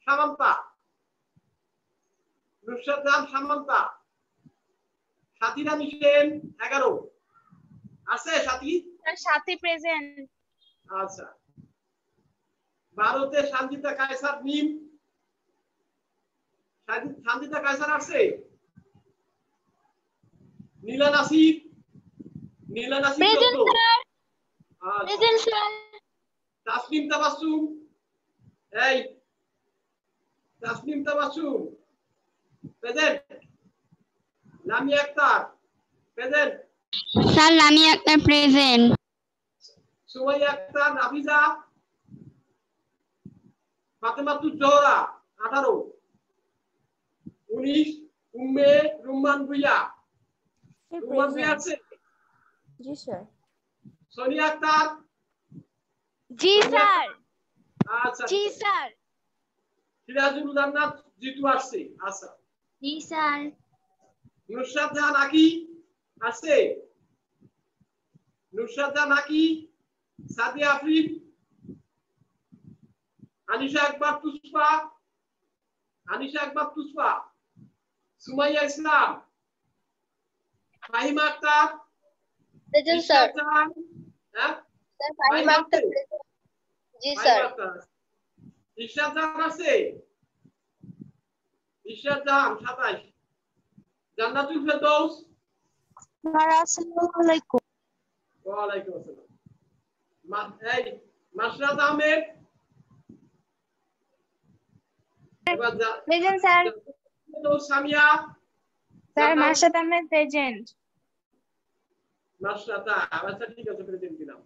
সামান্তা, নুসরাত জাহান সামান্তা, সাথীরা মিশেন 11 আছে সাথী? সাথী প্রেজেন্ট। আচ্ছা, ভারতে সঞ্জিতা কায়সার মিম, সঞ্জিতা কায়সার আছে? Nila Nasir, Nila Nasir present sir. Present sir. Tasnim Tabassum, এই Tasnim Tabassum present. Lamia Akter present. Sir Lamia Akter present. Sumaiya Akter, Nafiza, Fatematuj Johra 18, 19 Umme Rumman Bhuiya. Rumman Bhuiya আছে? জি স্যার। সোনিয়া আক্তার? জি স্যার। আচ্ছা জি স্যার। সিরাজুল জান্নাত জিতু আসছে। আচ্ছা, জি স্যার। নুসরাত জাহান আকি আসছে? নুসরাত জাহান আকি, সাদিয়া আফরিন, আনিশা আকবর তুসফা, আনিশা আকবর তুসফা, সুমাইয়া ইসলাম, ফাহিমা আক্তার প্রেজেন্ট স্যার। হ্যাঁ স্যার ফাহিমা আক্তার। জি স্যার। ইশরাত জাহান আছে? ইশরাত জাহান 27, জান্নাতুল ফেরদৌস। আসসালামু আলাইকুম। ওয়া আলাইকুম আসসালাম। এই Masrat Ahmed? Present sir. Samia? Sir Masrat Ahmed present. Masrat, আচ্ছা ঠিক আছে, প্রেজেন্ট দিলাম।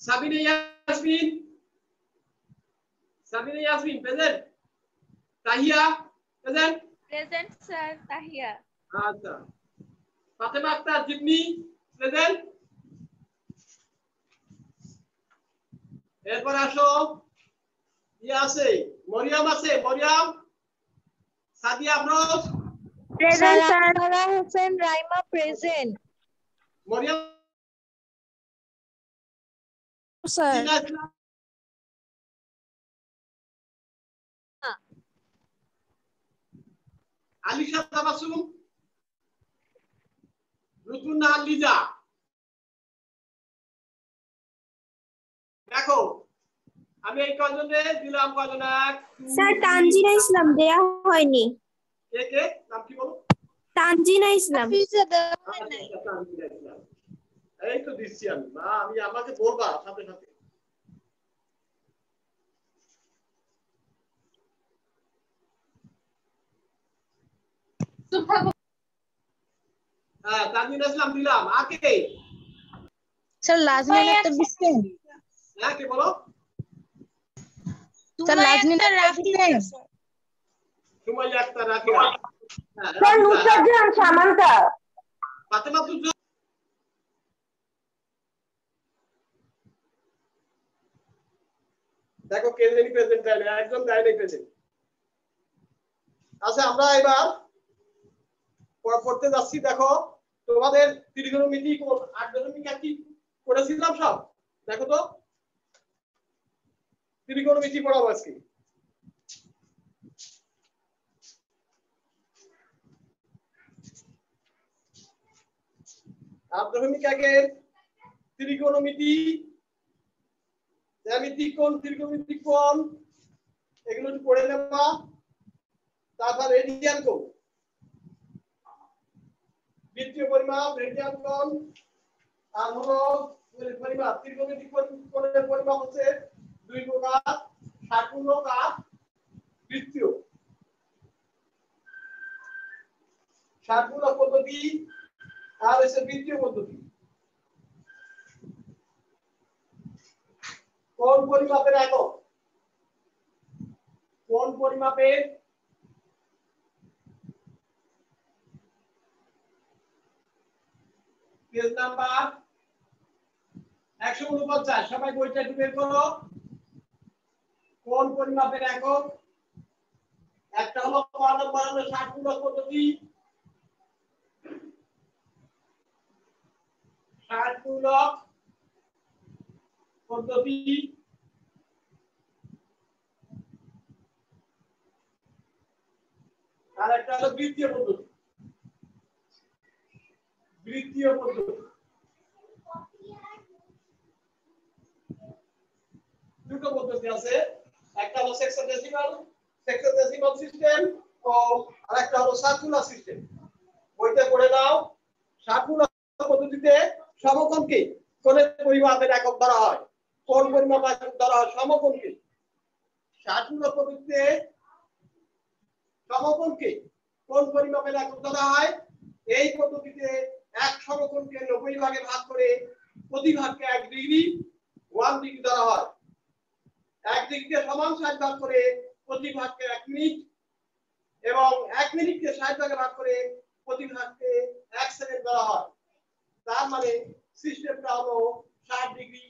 Sabina Yasmin, Sabina Yasmin present. Tahia present. Present sir Tahia. আচ্ছা, ফাতেমা আক্তার জিতনি প্রেজেন্ট। এরপর আসো, আছে মরিয়ম আছে? Mariam, Sadia Afroz present sir. Sara Hossain Raima present. Mariam sir. Alisha Tabassum, Rutunnahar Liza. দেখো আমি এই কজনে দিলাম, কজন? স্যার তানজিনা ইসলাম দেয়া হয়নি। কে কে নাম কি বলো? তানজিনা ইসলাম। তানজিনা ইসলাম। এই তো দিচ্ছি আমি, আমি আমাকে বলবা সাথে সাথে। হ্যাঁ, তানজিনা ইসলাম দিলাম। আর কে? স্যার লাজমিন আক্তার দিচ্ছেন? হ্যাঁ, কে বলো? স্যার লাজমিন আক্তার দিচ্ছেন? সুমাইয়া আক্তার, রাফিয়া। স্যার নুসরাত জাহান সামান্তা। ফাতেমাতুজ জোহরা। দেখো কে জানি প্রেজেন্ট দেয় না, একজন দেয় নাই প্রেজেন্ট। আচ্ছা, আমরা এবার পড়তে যাচ্ছি। দেখো তোমাদের ত্রিকোণমিতি কোণ, 8 দশমিক কি করেছিলাম সব? দেখো তো ত্রিকোণমিতি পড়াবো আজকে। দশমিক 1-এর ত্রিকোণমিতি, জ্যামিতিক কোণ, ত্রিকোণমিতিক কোণ, এগুলো একটু পড়ে নেবা। তারপর রেডিয়ান কোণ, বৃত্তীয় পরিমাপ, রেডিয়ান কোণ। আর হলো পরিমাপ, ত্রিকোণমিতিক কোণের পরিমাপ হচ্ছে 2 প্রকার: ষাটপূর্ণক আর বৃত্তীয়। ষাটপূর্ণক পদ্ধতি আর হচ্ছে বৃত্তীয় পদ্ধতি। কোণ পরিমাপের একক, কোণ পরিমাপের পেজ নাম্বার 149। সবাই বইটা একটু বের করো। কোণ পরিমাপের একক একটা হলো ক নম্বর হলো ষাটপূর্ণক পদ্ধতি। ষাটপূর্ণক পদ্ধতি আর একটা হলো বৃত্তীয় পদ্ধতি। বৃত্তীয় পদ্ধতি দুটো পদ্ধতি আছে, একটা হলো সেক্সোডেসিমাল সিস্টেম ও আরেকটা হলো সার্কুলার সিস্টেম। বইতে পড়ে দাও। সার্কুলার পদ্ধতিতে সমকোণকে কোণের পরিমাপের একক ধরা হয়। কোণ পরিমাপ একক ধরা হয় সমকোণকে। সার্কুলার পদ্ধতিতে সমকোণকে কোণ পরিমাপের একক ধরা হয়। এই পদ্ধতিতে এক সমকোণকে 90 ভাগে ভাগ করে প্রতি ভাগকে 1 ডিগ্রি 1 ডিগ্রি ধরা হয়। 1 ডিগ্রিকে সমান 60 ভাগ করে প্রতি ভাগকে 1 মিনিট এবং 1 মিনিটকে 60 ভাগে ভাগ করে প্রতি ভাগকে 1 সেকেন্ড ধরা হয়। তার মানে সিস্টেমটা হলো 60 ডিগ্রি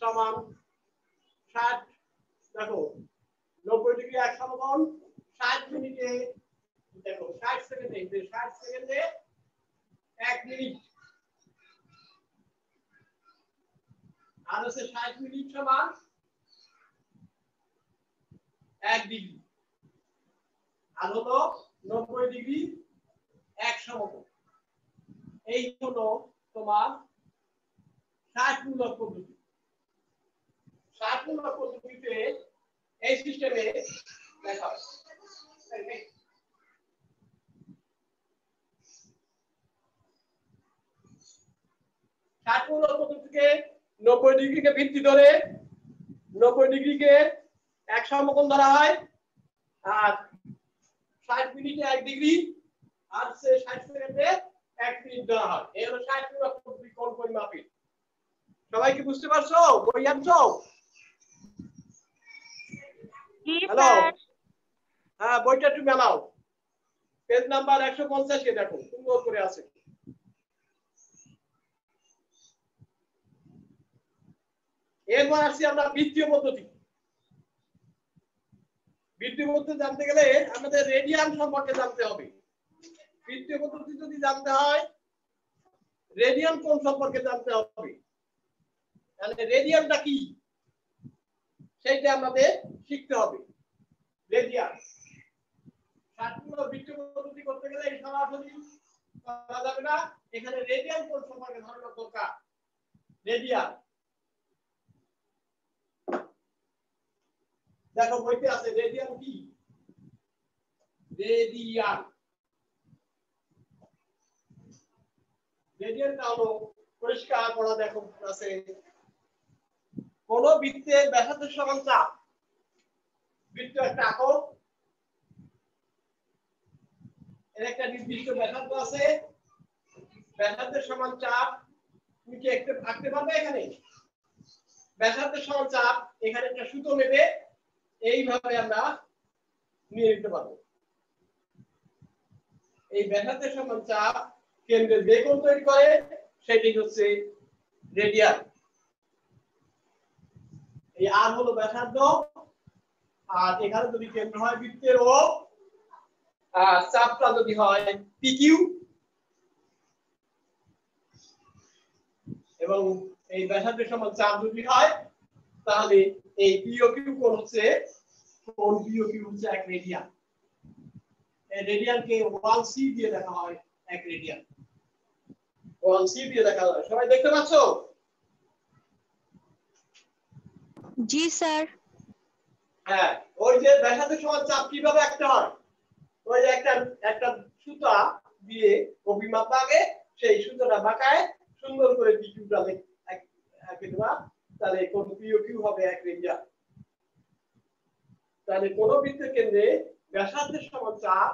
সমান 60, দেখো 90 ডিগ্রি এক সমকোণ, 60 মিনিটে দেখো 60 সেকেন্ডে 60 সেকেন্ডে 1 মিনিট আর হচ্ছে 60 মিনিট সমান 1 ডিগ্রি আর হলো 90 ডিগ্রি এক সমকোণ। এই হলো তোমার 60 মূলক পদ্ধতি। 60 মূলক পদ্ধতিতে এই সিস্টেমে দেখা হয় 60 মূলক পদ্ধতিকে 90 ডিগ্রিকে ভিত্তি ধরে 90 ডিগ্রিকে এক সমকোণ ধরা হয় আর 60 মিনিটে 1 ডিগ্রি আর 60 সেকেন্ডে 1 মিনিট ধরা হয়। এই হলো 60 মূলক পদ্ধতি কোণ পরিমাপের। সবাই কি বুঝতে পারছো? বই আনছো? হ্যালো, হ্যাঁ বইটা একটু মেলাও। পেজ নাম্বার 150 এ দেখো সুন্দর করে আছে। এরপর আসছি আমরা বৃত্তীয় পদ্ধতি। বৃত্তীয় পদ্ধতি জানতে গেলে আমাদের রেডিয়ান সম্পর্কে জানতে হবে। বৃত্তীয় পদ্ধতি যদি জানতে হয় রেডিয়ান কোণ সম্পর্কে জানতে হবে। তাহলে রেডিয়ানটা কি সেইটা আমাদের শিখতে হবে। রেডিয়ান সার্কুলার বৃত্তীয় পদ্ধতি করতে গেলে এই সরাসরি করা যাবে না, এখানে রেডিয়ান কোণ সম্পর্কে ধারণা দরকার। রেডিয়ান দেখো বইতে আছে রেডিয়ান কি? রেডিয়ানটা হলো পরিষ্কার পড়া দেখো আছে কোন বৃত্তের ব্যাসার্ধের সমান চাপ। বৃত্ত একটা আঁকো, এর একটা নির্দিষ্ট ব্যাসার্ধ আছে, ব্যাসার্ধের সমান চাপ। তুমি কি একটু আঁকতে পারবে? এখানে ব্যাসার্ধের সমান চাপ, এখানে একটা সুতো নেবে, এইভাবে আমরা নিয়ে নিতে পারবো। এই ব্যাসার্ধের সমান চাপ কেন্দ্রে যে কোণ তৈরি করে সেটি হচ্ছে রেডিয়ান। এই আর হলো ব্যাসার্ধ আর এখানে যদি কেন্দ্র হয় বৃত্তের ও চাপটা যদি হয় পিকিউ এবং এই ব্যাসার্ধের সমান চাপ যদি হয় তাহলে এই পিওকিউ কোণ হচ্ছে কোণ পিওকিউ হচ্ছে 1 রেডিয়ান। এই রেডিয়ানকে 1c দিয়ে লেখা হয় 1 রেডিয়ান। 1c দিয়ে লেখা হয়। সবাই দেখতে পাচ্ছো? জি স্যার। হ্যাঁ, ওই যে ব্যাসার্ধের সমান চাপ কিভাবে আঁকতে হয়? ওই যে একটা সুতা দিয়ে অভিমাপ আগে সেই সুতাটা বাঁকায় সুন্দর করে পিকিউটা এঁকে দেবা, তাহলে কোণ পিওকিউ হবে 1 রেডিয়ান। তাহলে কোন বৃত্তের কেন্দ্রে ব্যাসার্ধের সমান চাপ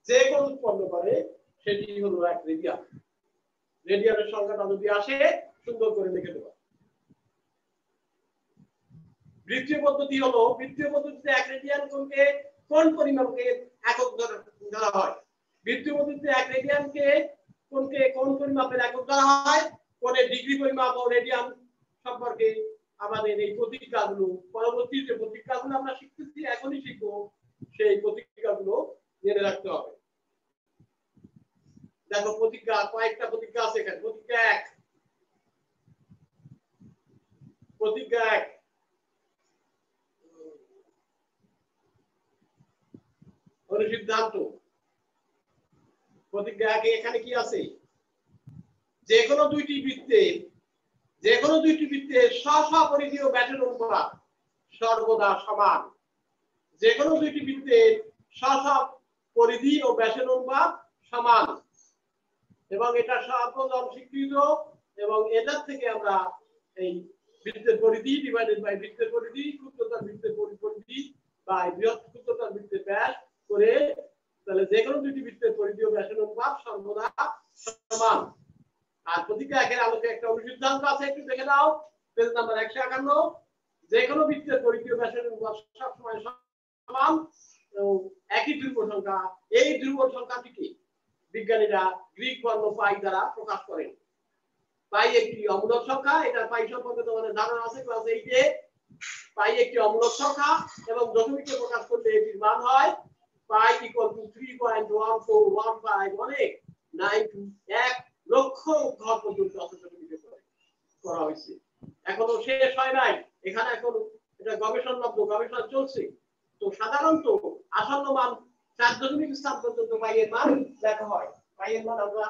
যে কোণ উৎপন্ন করে সেটি হলো 1 রেডিয়ান। রেডিয়ানের সংখ্যাটা যদি আসে সুন্দর করে লিখে দেবা। বৃত্তীয় পদ্ধতি হলো বৃত্তীয় পদ্ধতিতে 1 রেডিয়ান কোণকে কোণ পরিমাপকে একক ধরা হয়। বৃত্তীয় পদ্ধতিতে 1 রেডিয়ানকে কোণকে কোণ পরিমাপের একক ধরা হয়। কোণের ডিগ্রি পরিমাপ ও রেডিয়ান সম্পর্কে আমাদের এই প্রতীকগুলো পরবর্তী যে প্রতীকগুলো আমরা শিখতেছি এখনই শিখবো, সেই প্রতীকগুলো জেনে রাখতে হবে। দেখো প্রতীকা কয়েকটা প্রতীকা আছে এখানে। প্রতীকা 1, প্রতীকা 1 সিদ্ধান্ত প্রতিজ্ঞাকে এখানে কি আছে যে কোনো দুইটি বৃত্তে স্ব পরিধি ও ব্যাসের অনুপাত সর্বদা সমান যে কোনো দুইটি বৃত্তের স্ব পরিধি ও ব্যাসের অনুপাত সমান এবং এটা সর্বজন স্বীকৃত এবং এটার থেকে আমরা এই বৃত্তের পরিধি ডিভাইডেড বাই বৃত্তের পরিধি ক্ষুদ্রতার বৃত্তের পরিধি বাই বৃহৎ ক্ষুদ্রতার বৃত্তের ব্যাস করে তাহলে যে কোনো দুইটি বৃত্তের পরিধি ও ব্যাসের অনুপাত সর্বদা সমান। আর প্রতিজ্ঞা একের আলোকে একটা অনুসিদ্ধান্ত আছে, একটু দেখে নাও পেজ নাম্বার 151। যে কোনো বৃত্তের পরিধি ও ব্যাসের অনুপাত সবসময় সমান এবং একই ধ্রুব সংখ্যা। এই ধ্রুব সংখ্যাটিকে বিজ্ঞানীরা গ্রিক বর্ণ পাই দ্বারা প্রকাশ করেন। পাই একটি অমূলক সংখ্যা, এটা পাই সম্পর্কে তোমাদের ধারণা আছে ক্লাস 8 এ। পাই একটি অমূলক সংখ্যা এবং দশমিকে প্রকাশ করলে এটির মান হয় পাই ইকুয়াল টু 3.1415 অনেক 1 লক্ষ ঘর পর্যন্ত অসংখ্য করা হয়েছে। এখনো শেষ হয় নাই, এখানে এখন এটা গবেষণা চলছে। তো সাধারণত আসন্ন মান 4 স্থান পর্যন্ত পাই এর মান দেখা হয়। পাই এর মান আমরা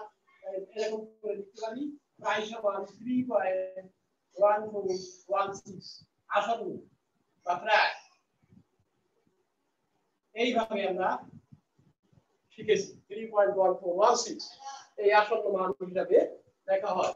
এরকম করে লিখতে পারি পাই সমান 3.1416 আসন্ন বা প্রায়। এইভাবে আমরা শিখেছি 3.1416 এই আসন্ন মান হিসাবে দেখা হয়।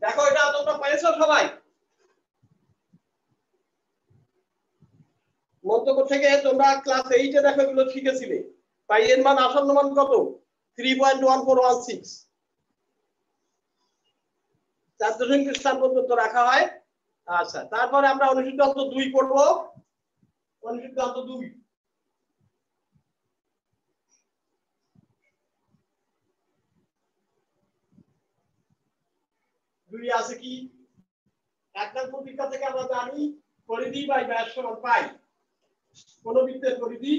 দেখো এটা তোমরা পেয়েছো সবাই? মন্তব্য থেকে তোমরা ক্লাস 8 এ দেখো এগুলো শিখেছিলে। পাই এর মান আসন্ন মান কত? 3.1416 4 স্থান পর্যন্ত রাখা হয়। আচ্ছা, তারপরে আমরা অনুসিদ্ধান্ত 2 করব। অনুসিদ্ধান্ত 2 আছে কি? একটা প্রতিজ্ঞা থেকে আমরা জানি পরিধি বাই ব্যাস সমান পাই। কোন বৃত্তের পরিধি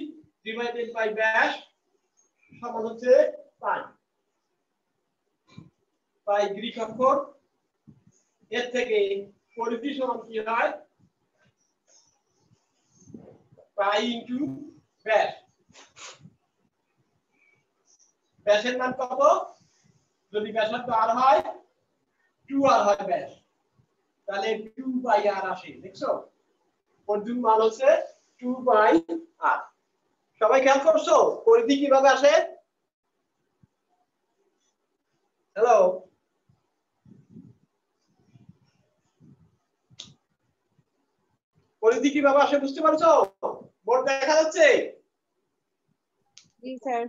ডিভাইডেড বাই ব্যাস সমান হচ্ছে পাই। পাই গ্রিক অক্ষর, এর থেকে পরিধি সমান কি হয়? পাই ইনটু ব্যাস। ব্যাসের মান কত? যদি ব্যাসার্ধ r হয় 2r হয় ব্যাস, তাহলে 2/r আসে। দেখছো পরিধির মান হচ্ছে 2/r। সবাই খেয়াল করছো পরিধি কিভাবে আসে? হ্যালো, পরিধি কিভাবে আসে বুঝতে পারছো? বোর্ড দেখা যাচ্ছে? জি স্যার।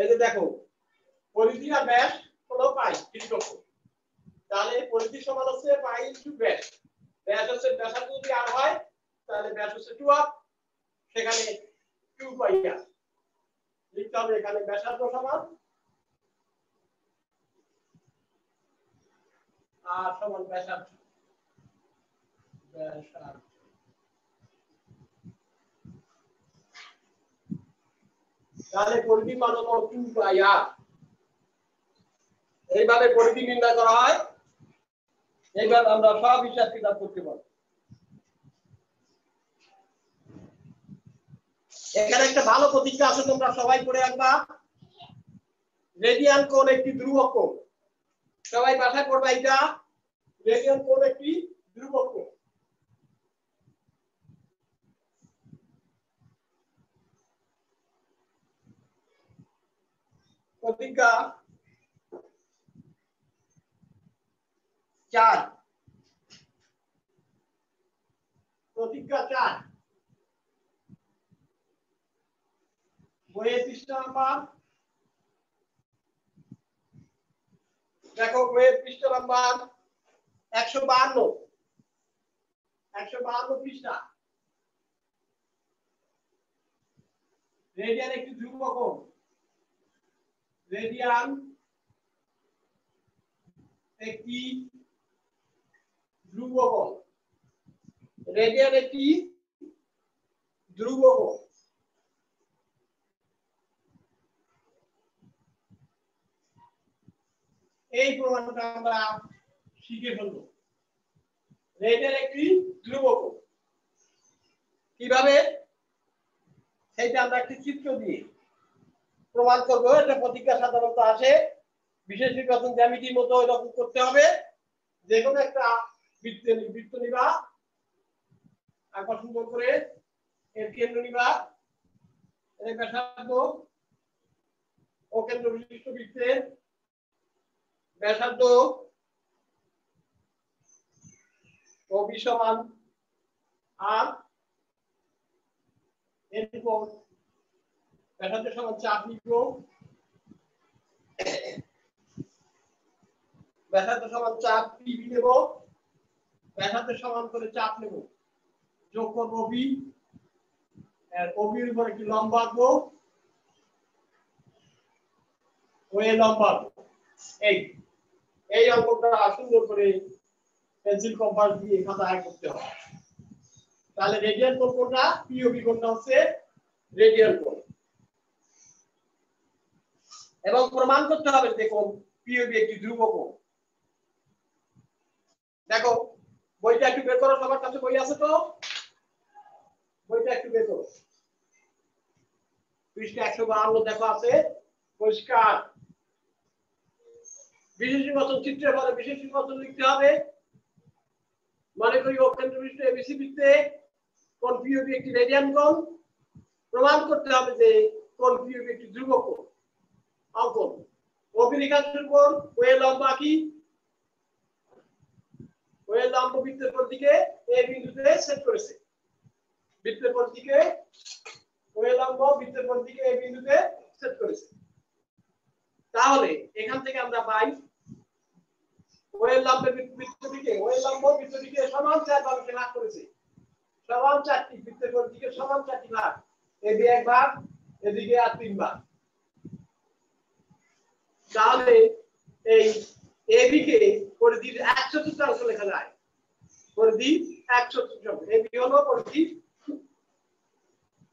এই যে দেখো পরিধি আর ব্যাস হলো পাই গ্রিক অক্ষর, তাহলে পরিধি সমান হচ্ছে পাই ইনটু ব্যাস। ব্যাস হচ্ছে ব্যাসার্ধ যদি r হয় তাহলে ব্যাস হচ্ছে 2r, সেখানে 2/r লিখতে হবে। এখানে ব্যাসার্ধ সমান r সমান ব্যাসার্ধ। তাহলে পরিধি মান হলো 2/r। এইভাবে পরিধি নির্ণয় করা হয়। এইবার আমরা সব হিসাব কিতাব করতে পারবো। এখানে একটা ভালো প্রতিজ্ঞা আছে, তোমরা সবাই পড়ে রাখবা। রেডিয়ান কোণ একটি ধ্রুবক কোণ। সবাই বাসায় পড়বা এটা। রেডিয়ান কোণ একটি ধ্রুবক কোণ। প্রতিজ্ঞা 4। প্রতিজ্ঞা 4 বইয়ের পৃষ্ঠা নাম্বার দেখো বইয়ের পৃষ্ঠা নাম্বার 152 পৃষ্ঠা রেডিয়ান একটি ধ্রুবক রেডিয়ান একটি ধ্রুবক রেডিয়ান একটি ধ্রুবক এই প্রমাণটা আমরা শিখে ফেলব রেডিয়ান একটি ধ্রুবক কিভাবে সেটা আমরা একটি চিত্র দিয়ে প্রমাণ করব এটা প্রতিজ্ঞা সাধারণত আসে বিশেষ নির্বাচন জ্যামিতির মতো এরকম করতে হবে যে কোনো একটা বৃত্ত নিবা একবার সুন্দর করে এর কেন্দ্র নিবা এর ব্যাসার্ধ ও কেন্দ্র বিশিষ্ট বৃত্তের ব্যাসার্ধ ও সমান আর এরপর ব্যাসার্ধ সমান চাপ নিব ব্যাসার্ধ সমান চাপ পিবি নেব ব্যাসার্ধ সমান করে চাপ নেব যোগ করব বি এর ওবির উপর একটি লম্ব আঁকবো ও এই লম্ব আঁকবো এই অঙ্কটা সুন্দর করে পেন্সিল কম্পাস দিয়ে খাতায় করতে হবে তাহলে রেডিয়ান কোণ কোনটা পিওবি কোণটা হচ্ছে রেডিয়ান কোণ এবং প্রমাণ করতে হবে দেখুন পিওবি একটি ধ্রুবক কোণ দেখো বইটা একটু বের করো সবার কাছে বই আছে তো বইটা একটু বের করো পৃষ্ঠা 152 দেখো আছে পরিষ্কার বিশেষ নির্বাচন চিত্রের পরে বিশেষ নির্বাচন লিখতে হবে মনে করি অকেন্দ্র বিশিষ্ট এবিসি বৃত্তে কোণ পিওবি একটি রেডিয়ান কোণ প্রমাণ করতে হবে যে কোণ পিওবি একটি ধ্রুবক কোণ অঙ্কন অভিরেখাংশের কোণ ও এর লম্ব আঁকি ও এর লম্ব বৃত্তের প্রতীকে এ বিন্দুতে সেট করেছে বৃত্তের প্রতীকে ও এর লম্ব বৃত্তের প্রতীকে এ বিন্দুতে সেট করেছে তাহলে এখান থেকে আমরা পাই ও এর লম্ব বৃত্তটিকে ও এর লম্ব বৃত্তটিকে সমান 4 ভাগে ভাগ করেছে সমান 4টি বৃত্তের প্রতীকে সমান 4টি ভাগ এবি এক ভাগ এদিকে আর 3 ভাগ তাহলে এই এবি কে পরিধির 1/4 লেখা যায় পরিধি 1/4 এবি হলো পরিধির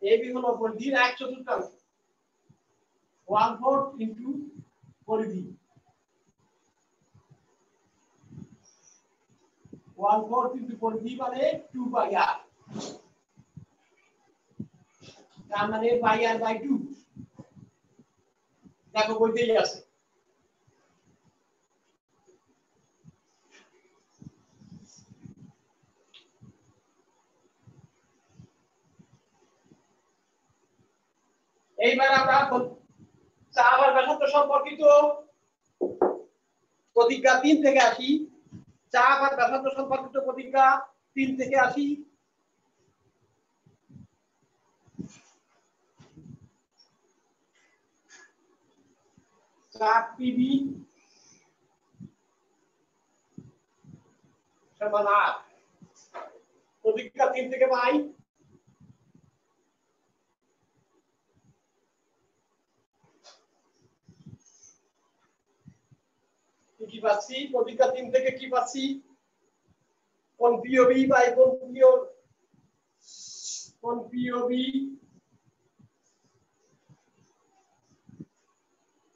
1/4 1/4 ইনটু পরিধি 1/4 ইনটু পরিধি মানে 2 পাই আর তার মানে পাই আর বাই 2 দেখো বইতেই আছে এইবার আমরা চাপ আর ব্যাসার্ধ সম্পর্কিত প্রতিজ্ঞা 3 থেকে আসি চাপ আর ব্যাসার্ধ সম্পর্কিত প্রতিজ্ঞা 3 থেকে আসি চাপ পিবি সমান আর প্রতিজ্ঞা 3 থেকে পাই কি পাচ্ছি প্রতিজ্ঞা 3 থেকে কি পাচ্ছি কোণ পিওবি বাই কোণ পিওবি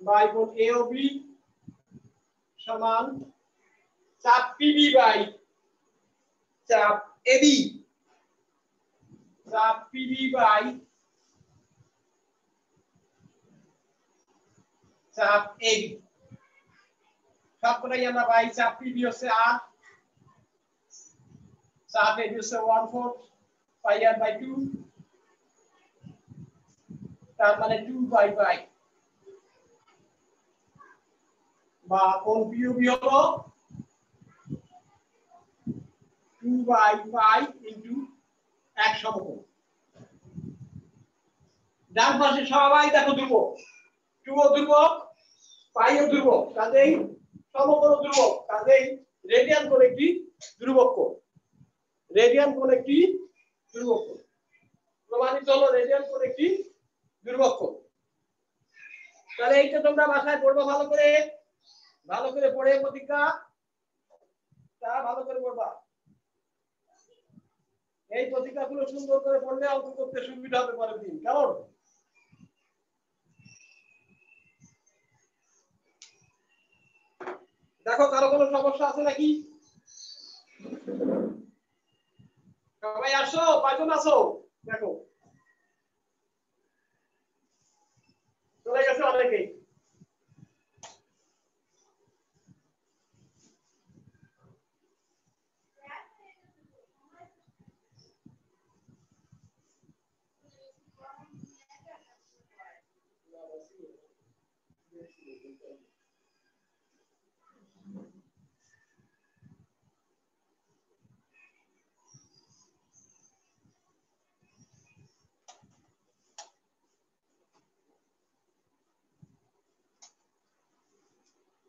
বাই কোণ এওবি সমান চাপ পিবি বাই চাপ এবি চাপ পিবি বাই চাপ এবি সবকটাই আমরা পাই চাপ পিবি হচ্ছে আর চাপ এবি হচ্ছে 1/4 পাই আর বাই 2 তার মানে 2 বাই পাই বা কোণ পিওবি হলো 2 বাই পাই ইনটু এক সমকোণ। ডান পাশে সবাই দেখো ধ্রুবক, টুও ধ্রুবক, পাইও ধ্রুবক, কাজেই সমকোণ ধ্রুবক, কাজেই রেডিয়ান কোণ একটি ধ্রুবক কোণ। রেডিয়ান কোণ একটি ধ্রুবক কোণ, প্রমাণিত হলো রেডিয়ান কোণ একটি ধ্রুবক কোণ। তাহলে এইটা তোমরা বাসায় পড়বা ভালো করে পড়ে প্রতিজ্ঞা তা ভালো করে পড়বা। এই প্রতিজ্ঞাগুলো সুন্দর করে পড়লে অঙ্ক করতে সুবিধা হবে পরের দিন। কেমন? দেখো কারো কোনো সমস্যা আছে নাকি? সবাই আসো, কয়জন আসো? দেখো চলে গেছে অনেকেই।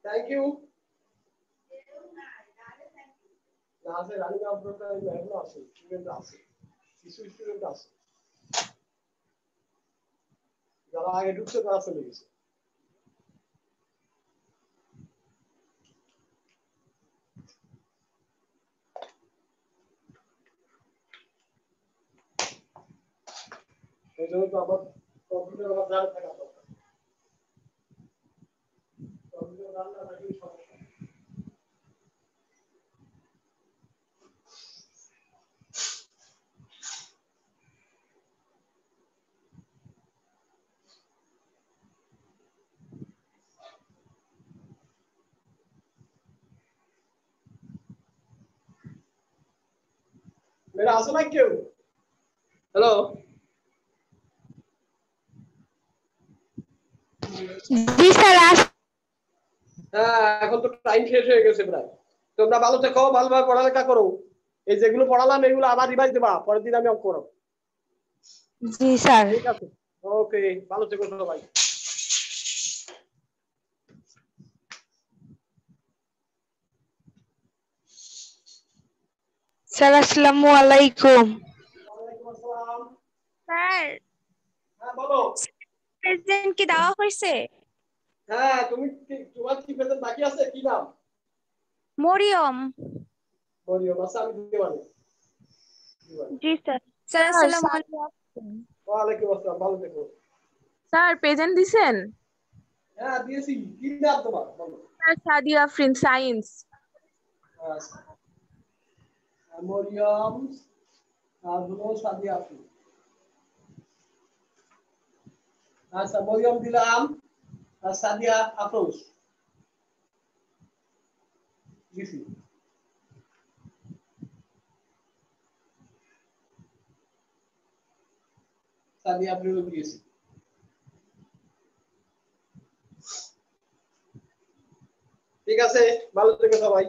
Thank you. না আছে রানিং আপডেটটা এখনো আছে, স্টুডেন্ট আছে, কিছু স্টুডেন্ট আছে যারা আগে ঢুকছে তারা চলে গেছে। এই জন্য তো আমার কম্পিউটার আমার জানা থাকা দরকার। কম্পিউটার জানা না থাকলে সমস্যা। मेरा আসো না কেউ? হ্যালো, জি স্যার। হ্যাঁ এখন তো টাইম শেষ হয়ে গেছে প্রায়। তোমরা ভালো থেকো, ভালোভাবে পড়ালেখা করো। এই যেগুলো পড়ালাম এগুলো আবার রিভাইজ দেবা, পরের দিন আমি অঙ্ক করব। জি স্যার। ঠিক আছে, ওকে, ভালো থেকো সবাই। স্যার আসসালামু আলাইকুম। ওয়ালাইকুম আসসালাম। স্যার হ্যাঁ বলো। প্রেজেন্ট কি দেওয়া হয়েছে? হ্যাঁ তোমার কি প্রেজেন্ট বাকি আছে? কি নাম? মরিয়ম। বলিও বাসা, আমি দিওয়ানি। জি স্যার। স্যার আসসালামু আলাইকুম। ওয়ালাইকুম আসসালাম, ভালো থেকো। স্যার প্রেজেন্ট দিছেন? হ্যাঁ দিয়েছি। কি নাম তোমার বলো? Sir Sadia Afrin, science. আচ্ছা, মরিয়ম আর হলো সাদিয়া আফরিন। আচ্ছা, মরিয়ম দিলাম আর সাদিয়া আফরোজ দিছি। সাদিয়া আফরোজ দিয়েছি। ঠিক আছে, ভালো থেকো সবাই।